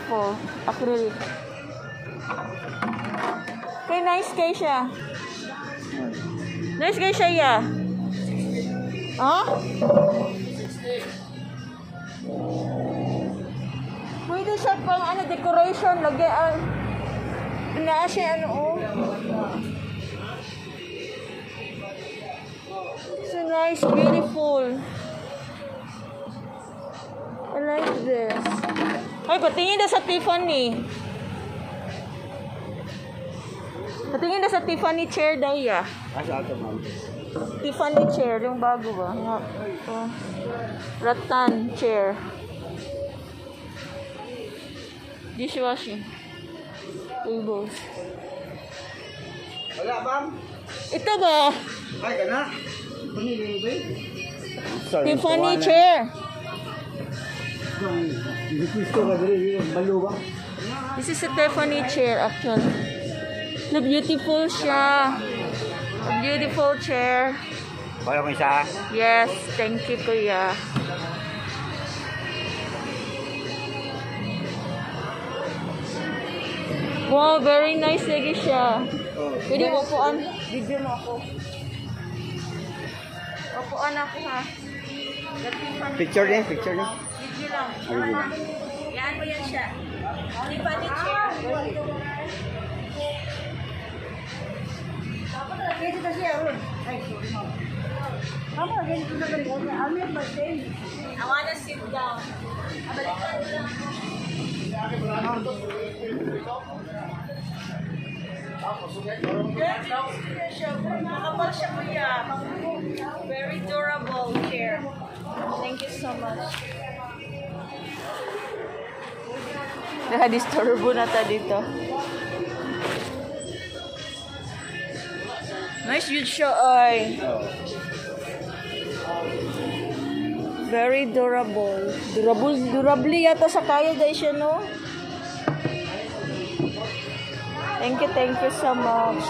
beautiful. Acrylic. Okay, nice kay siya. Nice kay siya, yeah. Huh? Pwede siya pang ano, decoration. Lagyan. Na siya ano, oh. So nice, beautiful. I like this. Ay, patingin na sa Tiffany. Patingin na sa Tiffany chair daw, ya. Asa ato, ma'am? Tiffany chair, yung bago ba? Rattan chair. Dishwashing. Tables. Wala, ma'am? Ito ba? Ay, kana? Tiffany chair. Gusto ka dali, balo ba? This is a Tiffany chair, actually. Na beautiful siya. A beautiful chair. Kaya ko isa? Yes, thank you, kuya. Wow, very nice lagi siya. Pwede mo upuan. Video mo ako. Upuan ako, ha. Picture din, picture din. Video lang. Video lang. Yan mo yan siya. Tiffany chair. Pwede kasi ako. Ay, sorry mo. Kamu ganito na ganito. Ami ang birthday. I wanna sit down. Balikan mo lang. Makapal siya, kuya. Very durable chair. Thank you so much. Nakadisturbo na ta dito. Nice view siya, ay. Very durable. Durable yata sa kaya dahil siya, no? Thank you so much.